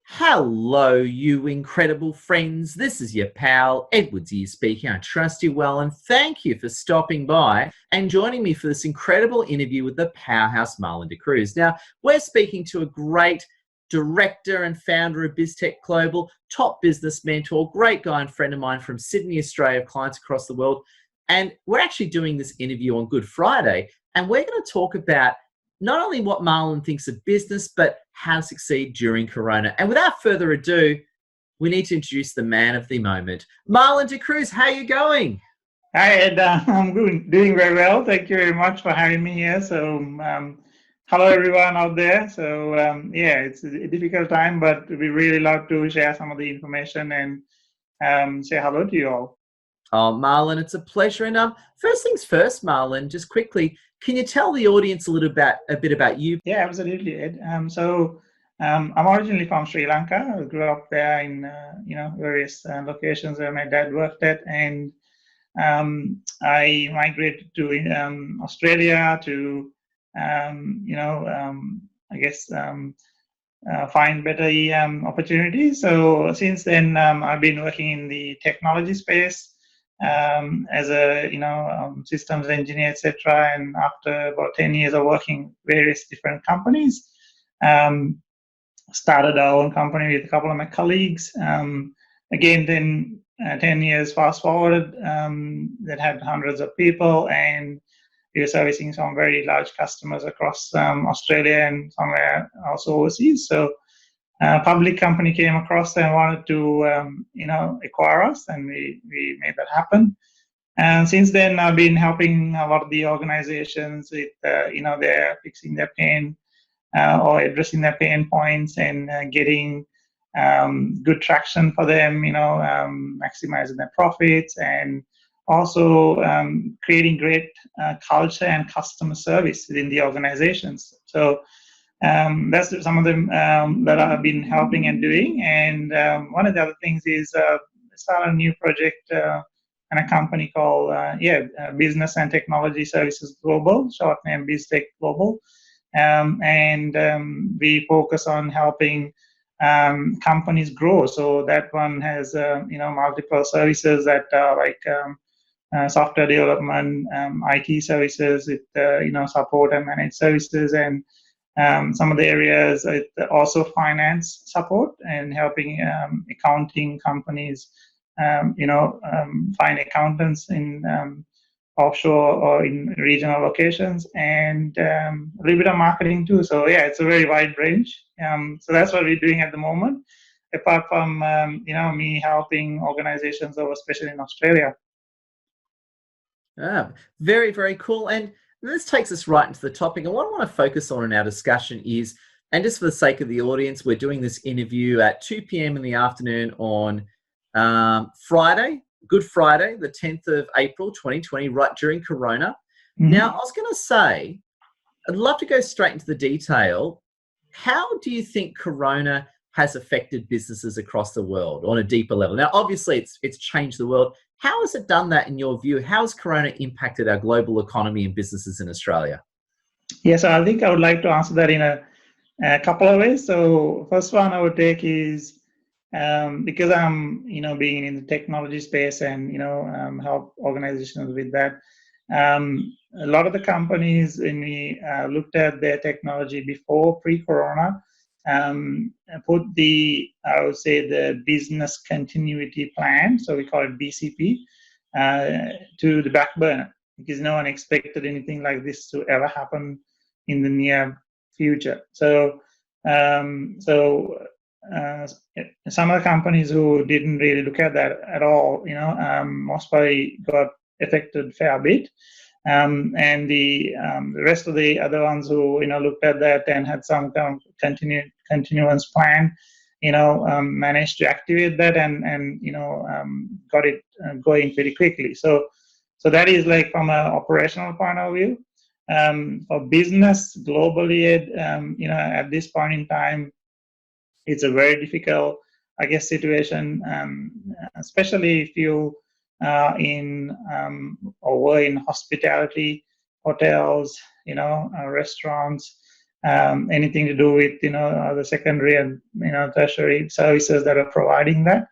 Hello, you incredible friends. This is your pal, Edwards here speaking. I trust you well, and thank you for stopping by and joining me for this incredible interview with the powerhouse Marlon De Cruz. Now, we're speaking to a great director and founder of BizTech Global, top business mentor, great guy and friend of mine from Sydney, Australia, clients across the world. And we're actually doing this interview on Good Friday, and we're going to talk about not only what Marlon thinks of business, but how to succeed during Corona. And without further ado, we need to introduce the man of the moment. Marlon De Cruz, how are you going? Hi, Ed. I'm doing very well. Thank you very much for having me here. Hello everyone out there. Yeah, it's a difficult time, but we really love to share some of the information and say hello to you all. Oh, Marlon, it's a pleasure. And first things first, Marlon, just quickly, can you tell the audience a bit about you? Yeah, absolutely, Ed. I'm originally from Sri Lanka. I grew up there in various locations where my dad worked at, and I migrated to Australia to, I guess, find better opportunities. So since then, I've been working in the technology space as a systems engineer, etc. And after about 10 years of working various different companies, um, started our own company with a couple of my colleagues. Again, then 10 years fast forwarded, that had hundreds of people, and we were servicing some very large customers across Australia and somewhere also overseas. So a public company came across and wanted to, acquire us, and we made that happen. And since then, I've been helping a lot of the organizations with, they're fixing their pain or addressing their pain points and getting good traction for them, maximizing their profits, and also creating great culture and customer service within the organizations. So that's some of them that I've been helping and doing. And one of the other things is start a new project and a company called Business and Technology Services Global, short name BizTech Global. We focus on helping companies grow. So that one has multiple services that are like software development, IT services, with support and managed services, and some of the areas also finance support and helping accounting companies, find accountants in offshore or in regional locations, and a little bit of marketing too. So yeah, it's a very wide range. So that's what we're doing at the moment. Apart from me helping organizations over, especially in Australia. Very, very cool. And this takes us right into the topic. And what I want to focus on in our discussion is, and just for the sake of the audience, we're doing this interview at 2 p.m. in the afternoon on Friday, Good Friday, the 10th of April, 2020, right during Corona. Mm-hmm. Now, I was going to say, I'd love to go straight into the detail. How do you think Corona has affected businesses across the world on a deeper level? Now, obviously, it's changed the world. How has it done that in your view? How has Corona impacted our global economy and businesses in Australia? Yes, I think I would like to answer that in a couple of ways. So first one I would take is, because I'm, being in the technology space and, help organizations with that. A lot of the companies, when we looked at their technology before pre-corona, put I would say, the business continuity plan, so we call it BCP, to the back burner, because no one expected anything like this to ever happen in the near future. So some of the companies who didn't really look at that at all, most probably got affected a fair bit. And the rest of the other ones who looked at that and had some kind of continuance plan, managed to activate that and got it going pretty quickly. So that is like from an operational point of view. For business globally, at this point in time, it's a very difficult, I guess, situation, especially if you or were in hospitality, hotels, restaurants, anything to do with the secondary and tertiary services that are providing that,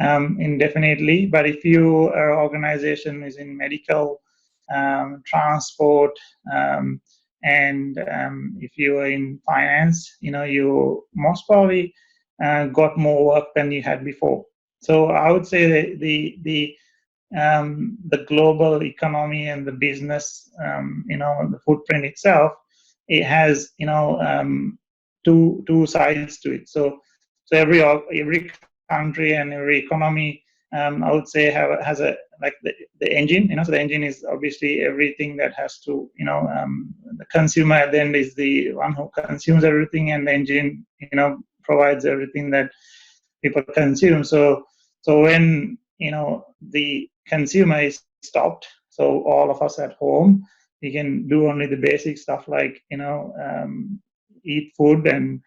indefinitely. But if your organization is in medical, transport, and if you are in finance, you most probably got more work than you had before. So I would say the global economy and the business, the footprint itself, it has two sides to it. So every country and every economy, I would say, has a like the engine. So the engine is obviously everything that has to, the consumer at the end is the one who consumes everything, and the engine provides everything that people consume. So when the consumer is stopped, so all of us at home, we can do only the basic stuff like eat food and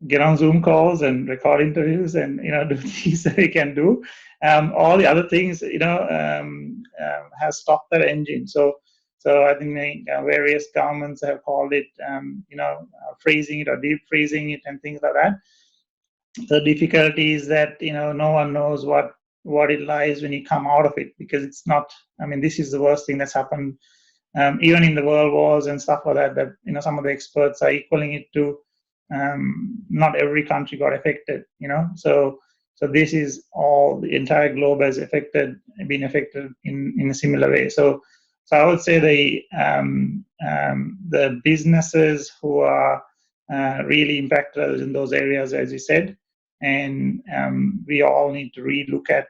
get on Zoom calls and record interviews and do things that we can do. All the other things has stopped that engine. So I think various governments have called it freezing it or deep freezing it and things like that. The difficulty is that no one knows what it lies when you come out of it, because it's not. I mean, this is the worst thing that's happened, even in the world wars and stuff like that. That some of the experts are equaling it to. Not every country got affected. So this is all, the entire globe has been affected in a similar way. So I would say the businesses who are really impacted in those areas, as you said, and we all need to relook at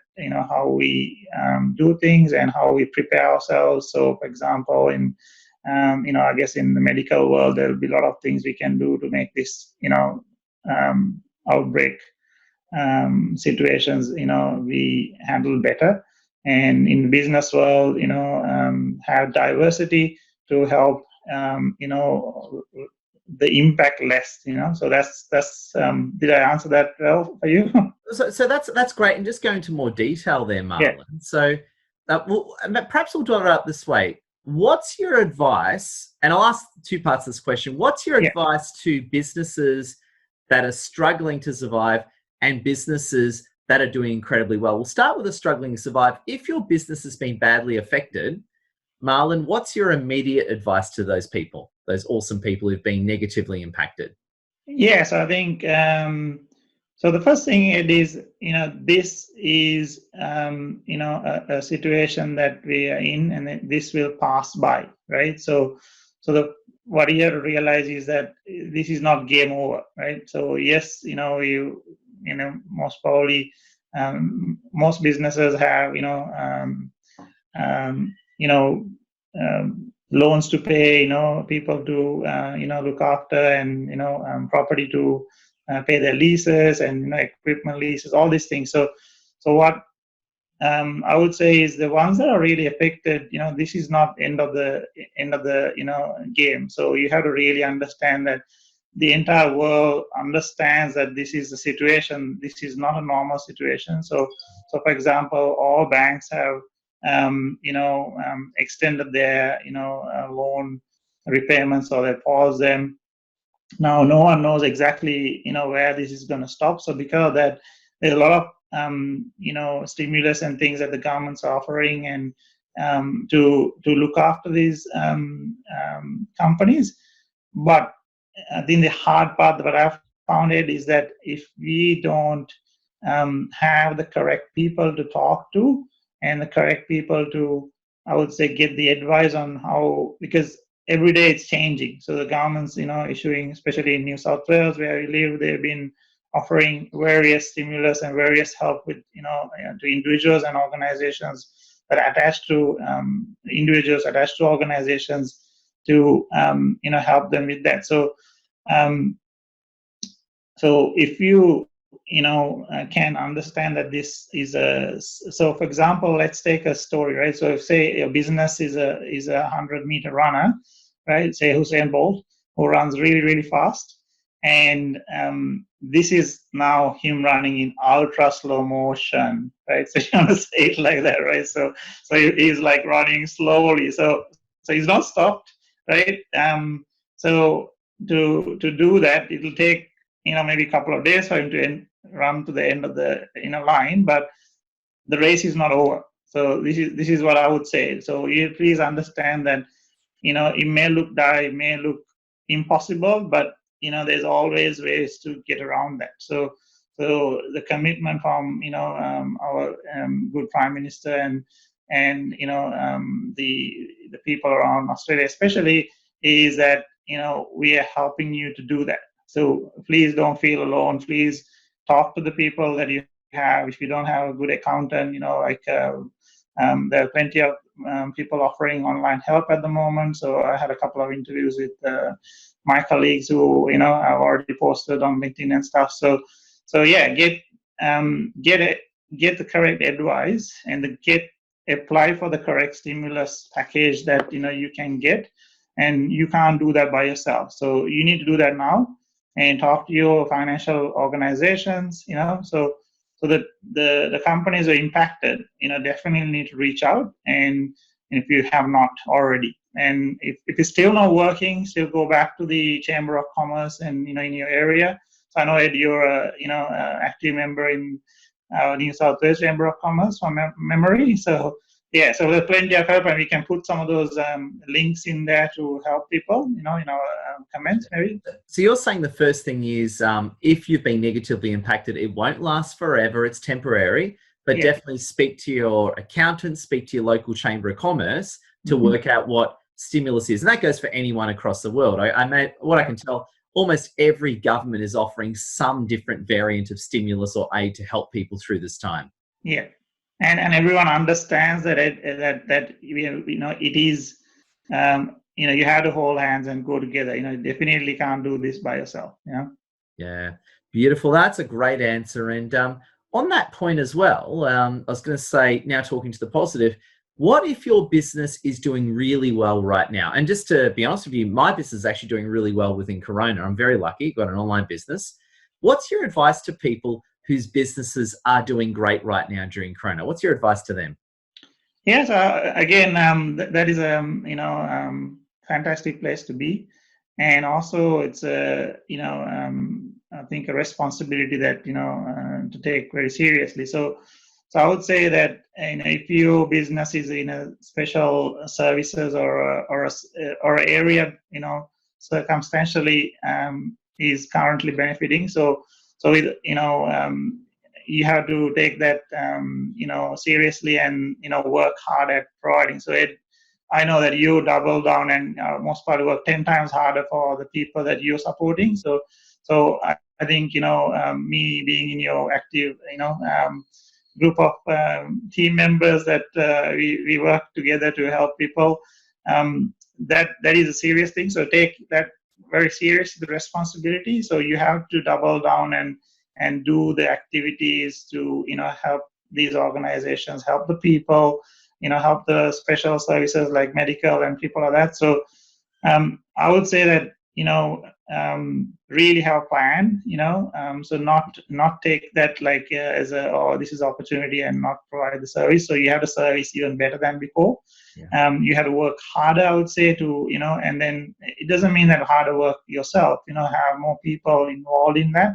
how we do things and how we prepare ourselves. So, for example, I guess in the medical world, there will be a lot of things we can do to make this outbreak situations we handle better. And in the business world, have diversity to help the impact less. So that's did I answer that well for you? So that's great. And just go into more detail there, Marlon. Yeah. So perhaps we'll draw it up this way. What's your advice? And I'll ask two parts of this question. What's your advice to businesses that are struggling to survive and businesses that are doing incredibly well? We'll start with the struggling to survive. If your business has been badly affected, Marlon, what's your immediate advice to those people, those awesome people who've been negatively impacted? Yes, I think so. The first thing it is, this is a situation that we are in, and this will pass by, right? So what you have to realize is that this is not game over, right? So yes, most probably most businesses have loans to pay, people to look after, and property to pay their leases, and equipment leases, all these things. So what I would say is the ones that are really affected, this is not end of the game. So you have to really understand that the entire world understands that this is the situation. This is not a normal situation. So for example, all banks have extended their loan repayments, or they pause them. Now no one knows exactly where this is going to stop. So because of that, there's a lot of stimulus and things that the government's are offering, and to look after these companies. But I think the hard part that I've found it is that if we don't have the correct people to talk to, and the correct people to, I would say, get the advice on how, because every day it's changing. So the government's, issuing, especially in New South Wales where we live, they've been offering various stimulus and various help with, to individuals and organizations that are attached to individuals attached to organizations to, help them with that. So, so if you can understand that this is so for example, let's take a story, right? So if say a business is a 100-meter runner, right? Say Usain Bolt, who runs really, really fast. And this is now him running in ultra slow motion, right? So you want to say it like that, right? So he's like running slowly. So he's not stopped, right? So to do that, it'll take maybe a couple of days for him to run to the end of the line, but the race is not over. So this is what I would say. So you please understand that it may look dire, it may look impossible, but there's always ways to get around that. So the commitment from our good Prime Minister and the people around Australia especially is that we are helping you to do that. So please don't feel alone. Please talk to the people that you have. If you don't have a good accountant, there are plenty of people offering online help at the moment. So I had a couple of interviews with my colleagues who I've already posted on LinkedIn and stuff. So yeah, get the correct advice and apply for the correct stimulus package that you can get, and you can't do that by yourself. So you need to do that now and talk to your financial organizations. So that the companies are impacted, definitely need to reach out, and if you have not already. And if it's still not working, still go back to the Chamber of Commerce and in your area. So I know Ed, you're a active member in New South Wales Chamber of Commerce from memory. So yeah, so there's plenty of help, and we can put some of those links in there to help people, in our comments maybe. So you're saying the first thing is if you've been negatively impacted, it won't last forever, it's temporary, but definitely speak to your accountant, speak to your local Chamber of Commerce to work out what stimulus is. And that goes for anyone across the world. What I can tell, almost every government is offering some different variant of stimulus or aid to help people through this time. Yeah. And everyone understands that it is you have to hold hands and go together. You definitely can't do this by yourself. Yeah, beautiful. That's a great answer. And on that point as well, I was going to say, now talking to the positive, what if your business is doing really well right now? And just to be honest with you, my business is actually doing really well within Corona. I'm very lucky, got an online business. What's your advice to people whose businesses are doing great right now during Corona? What's your advice to them? Yes, again, that is a fantastic place to be, and also it's I think a responsibility that to take very seriously. So I would say that if your business is in a special services or area circumstantially is currently benefiting. So you have to take that seriously and work hard at providing. So I know that you double down and most probably work 10 times harder for the people that you're supporting. So I think me being in your active group of team members that we work together to help people, that is a serious thing. So take that very serious, the responsibility. So you have to double down and do the activities to help these organizations, help the people, help the special services like medical and people like that. So I would say that really have a plan, so not take that like as this is opportunity and not provide the service. So you have to service even better than before. You have to work harder, I would say, to and then it doesn't mean that harder work yourself, have more people involved in that.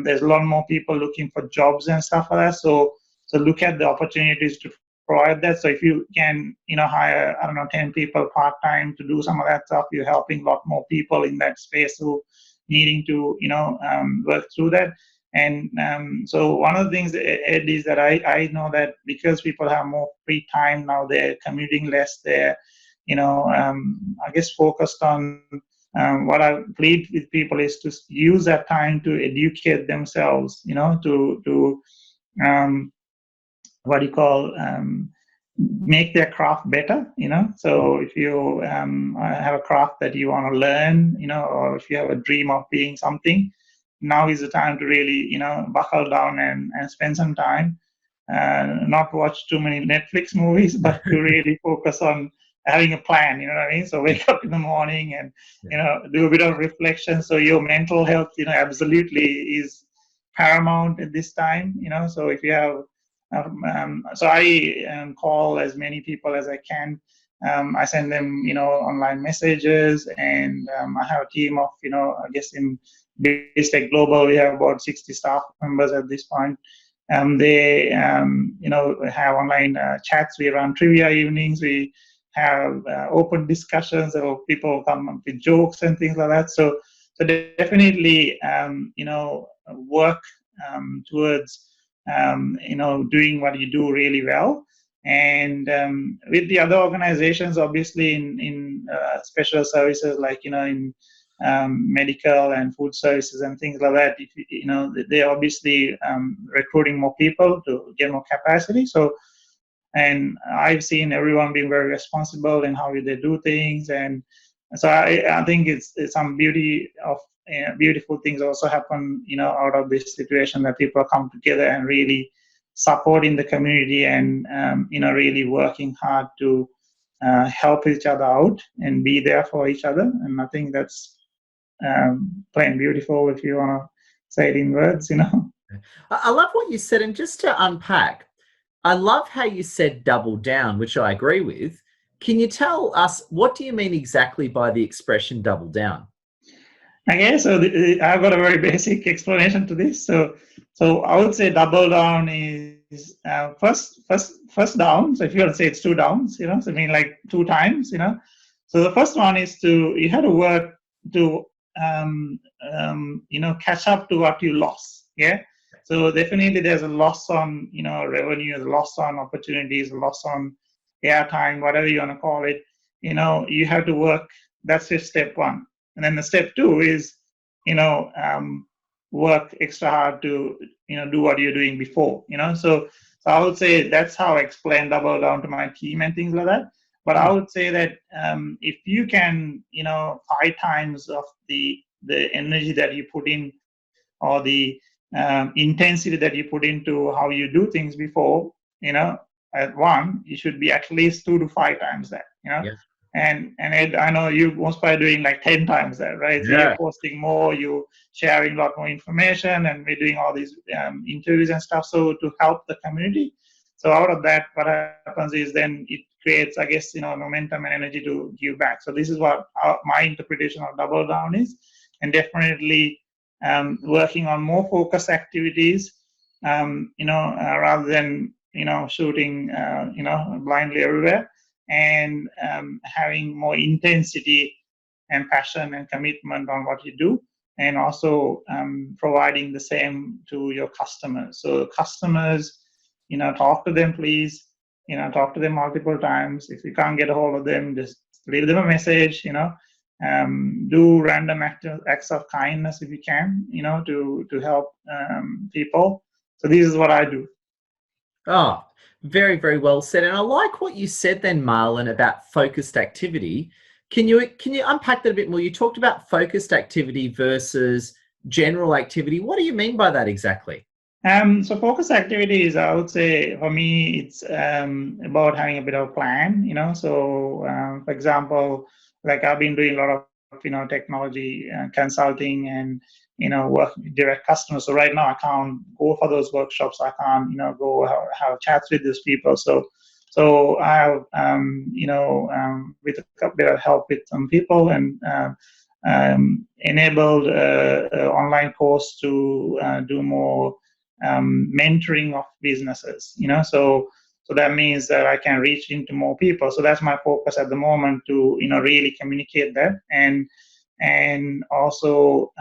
There's a lot more people looking for jobs and stuff like that. So look at the opportunities to provide that. So if you can, hire, 10 people part-time to do some of that stuff, you're helping a lot more people in that space who needing to, work through that. And so one of the things, Ed, is that I know that because people have more free time now, they're commuting less, they're, I guess focused on what I plead with people is to use that time to educate themselves, to what do you call, make their craft better, So if you have a craft that you want to learn, or if you have a dream of being something, now is the time to really, buckle down and spend some time, not watch too many Netflix movies, but to really focus on having a plan, you know what I mean? So wake up in the morning and, do a bit of reflection. So your mental health, absolutely is paramount at this time, So if you have, so I call as many people as I can I send them, online messages, and I have a team of, I guess in Tech Global, we have about 60 staff members at this point. They, have online chats. We run trivia evenings. We have open discussions, or people come up with jokes and things like that. So definitely, work towards, doing what you do really well. And with the other organizations, obviously in special services, like in medical and food services and things like that, they're obviously recruiting more people to get more capacity. So, and I've seen everyone being very responsible in how they do things, and so I think it's some beautiful things also happen, out of this situation, that people come together and really supporting the community, and really working hard to help each other out and be there for each other. And I think that's plain beautiful, if you want to say it in words. I love what you said, and just to unpack, I love how you said double down, which I agree with. Can you tell us, what do you mean exactly by the expression double down? Okay, so I've got a very basic explanation to this. So I would say double down is first down. So if you want to say it's two downs, so I mean like two times, So the first one is you had to work to catch up to what you lost. Yeah. So definitely there's a loss on revenue, a loss on opportunities, a loss on airtime, whatever you want to call it. You have to work. That's just step one. And then the step two is, work extra hard to, do what you're doing before, So I would say that's how I explain double down to my team and things like that. But I would say that if you can, 5 times of the energy that you put in, or the intensity that you put into how you do things before, at one, you should be at least 2 to 5 times that, Yeah. And I know you most probably doing like 10 times that, right? So you're posting more, you're sharing a lot more information, and we're doing all these interviews and stuff, so to help the community. So out of that, what happens is then it creates, I guess, momentum and energy to give back. So this is what my interpretation of double down is, and definitely working on more focused activities, rather than shooting blindly everywhere, and having more intensity and passion and commitment on what you do, and also providing the same to your customers. So customers, talk to them, please. Talk to them multiple times. If you can't get a hold of them, just leave them a message. Do random acts of kindness if you can. To help people. So this is what I do. Oh, very, very well said. And I like what you said then, Marlon, about focused activity. Can you unpack that a bit more? You talked about focused activity versus general activity. What do you mean by that exactly? So focused activities, I would say for me, it's about having a bit of a plan. So for example, like I've been doing a lot of technology consulting, and work with direct customers. So right now I can't go for those workshops. I can't go have chats with these people. So I have with a bit of help with some people, and enabled an online course to do more mentoring of businesses. So that means that I can reach into more people. So that's my focus at the moment, to really communicate that, and also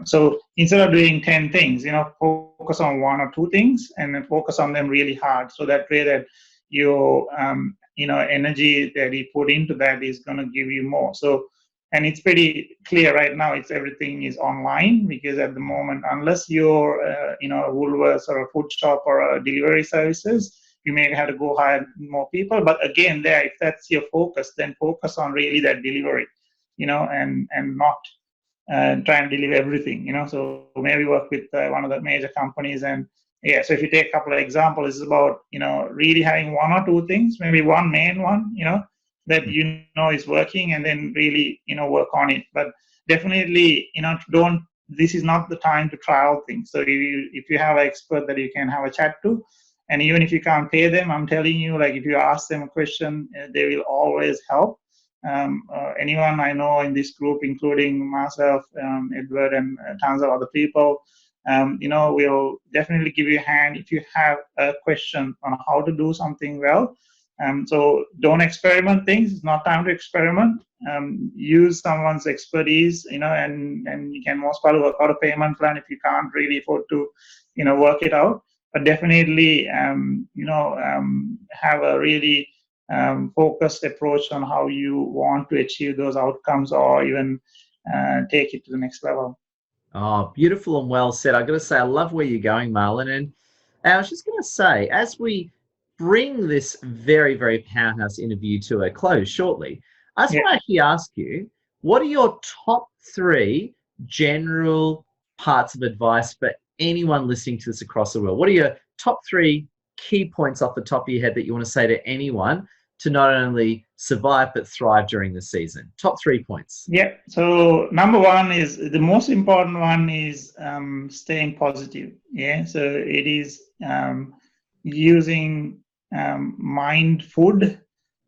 so instead of doing 10 things, focus on 1 or 2 things, and then focus on them really hard. So that way that your energy that you put into that is going to give you more. So, and it's pretty clear right now, everything is online, because at the moment, unless you're a Woolworths or a food shop or a delivery services, you may have to go hire more people. But again, if that's your focus, then focus on really that delivery, and not trying to deliver everything. So maybe work with one of the major companies, and so if you take a couple of examples, it's about really having 1 or 2 things, maybe one main one, that is working, and then really work on it. But definitely this is not the time to try out things. So if you have an expert that you can have a chat to, And even if you can't pay them, I'm telling you, like if you ask them a question, they will always help. Anyone I know in this group, including myself, Edward, and tons of other people, will definitely give you a hand if you have a question on how to do something well. So don't experiment things. It's not time to experiment. Use someone's expertise, and you can most probably work out a payment plan if you can't really afford to, work it out. But definitely, have a really focused approach on how you want to achieve those outcomes, or even take it to the next level. Oh, beautiful and well said. I've got to say, I love where you're going, Marlon. And I was just going to say, as we bring this very, very powerhouse interview to a close shortly, I just Yeah. want to actually ask you, what are your top 3 general parts of advice for anyone listening to this across the world? What are your top 3 key points off the top of your head that you want to say to anyone to not only survive but thrive during the season? Top 3 points. Yeah. So number one is the most important one is staying positive. Yeah. So it is using mind food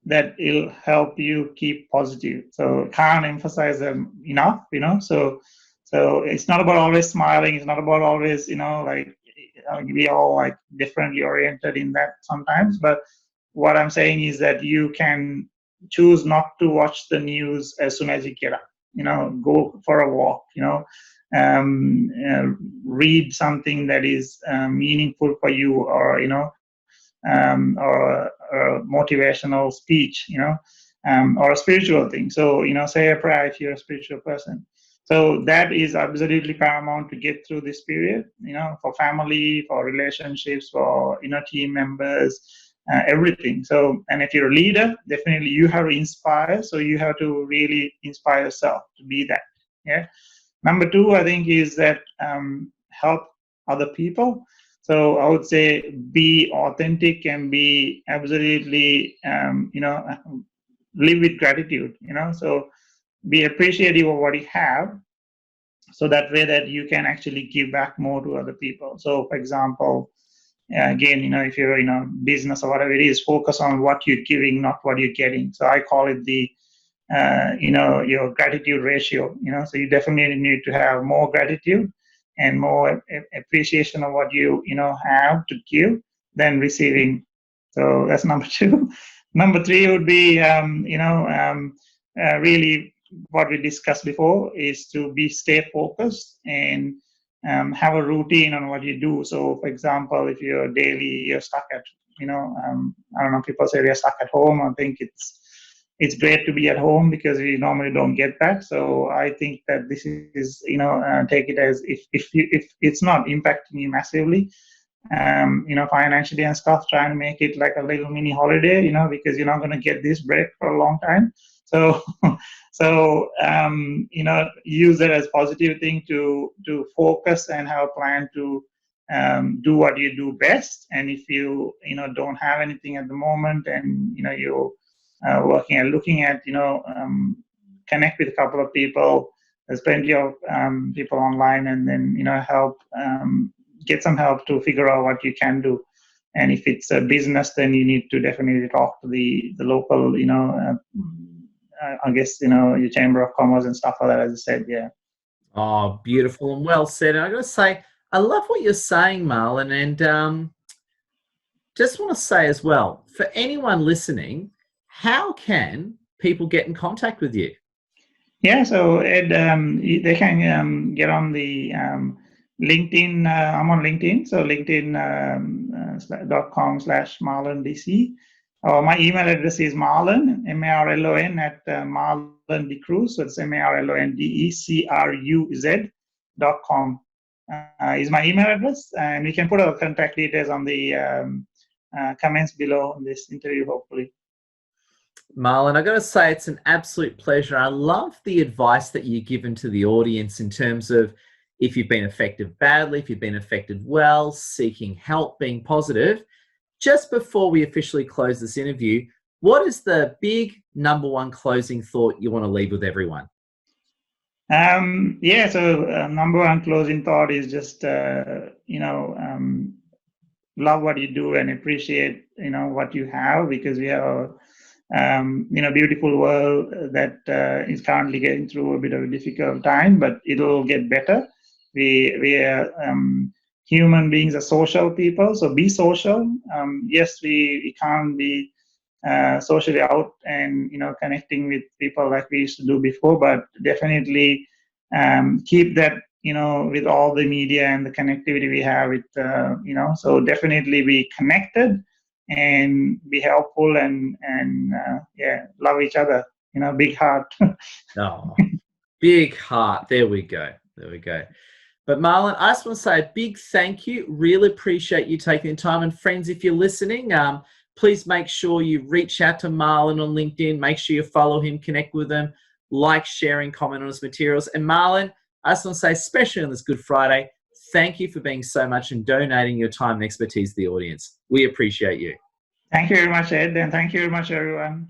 that will help you keep positive. So can't emphasize them enough. So it's not about always smiling. It's not about always we all like differently oriented in that sometimes. But what I'm saying is that you can choose not to watch the news as soon as you get up. Go for a walk. Read something that is meaningful for you, or or a motivational speech. Or a spiritual thing. So say a prayer if you're a spiritual person. So that is absolutely paramount to get through this period. For family, for relationships, for team members. Everything. So, and if you're a leader, definitely you have to inspire. So you have to really inspire yourself to be that. Yeah. Number 2, I think, is that help other people. So I would say be authentic and be absolutely, live with gratitude. So be appreciative of what you have. So that way that you can actually give back more to other people. So, for example, again, if you're in a business or whatever it is, focus on what you're giving, not what you're getting. So I call it the, your gratitude ratio. So you definitely need to have more gratitude and more appreciation of what you have to give than receiving. So that's number 2. Number 3 would be, really what we discussed before is to stay focused and have a routine on what you do. So, for example, if you're stuck at, I don't know, people say they're stuck at home. I think it's great to be at home because we normally don't get that. So I think that this is, take it as if it's not impacting you massively, financially and stuff, trying to make it like a little mini holiday, because you're not going to get this break for a long time. So, use it as positive thing to focus and have a plan to do what you do best. And if you don't have anything at the moment, and you're working and looking at connect with a couple of people. There's plenty of people online, and then help get some help to figure out what you can do. And if it's a business, then you need to definitely talk to the local, I guess, your chamber of commerce and stuff like that, as I said. Yeah. Oh, beautiful and well said. And I got to say, I love what you're saying, Marlon. And just want to say as well, for anyone listening, how can people get in contact with you? Yeah, so Ed, they can get on the LinkedIn. I'm on LinkedIn, so linkedin.com/MarlonDC. My email address is Marlon, MARLON, at Marlon De Cruz. So it's MARLONDECRUZ.com is my email address. And we can put our contact details on the comments below in this interview, hopefully. Marlon, I got to say, it's an absolute pleasure. I love the advice that you've given to the audience in terms of if you've been affected badly, if you've been affected well, seeking help, being positive. Just before we officially close this interview, what is the big number 1 closing thought you want to leave with everyone? So number 1 closing thought is just, love what you do and appreciate, what you have, because we have beautiful world that is currently getting through a bit of a difficult time, but it'll get better. We are human beings are social people, so be social. Yes, we can't be socially out and connecting with people like we used to do before, but definitely keep that with all the media and the connectivity we have with so definitely be connected and be helpful and yeah, love each other. Big heart. Oh, big heart. There we go. There we go. But Marlon, I just want to say a big thank you. Really appreciate you taking the time. And friends, if you're listening, please make sure you reach out to Marlon on LinkedIn. Make sure you follow him, connect with him, like, sharing, comment on his materials. And Marlon, I just want to say, especially on this Good Friday, thank you for being so much and donating your time and expertise to the audience. We appreciate you. Thank you very much, Ed, and thank you very much, everyone.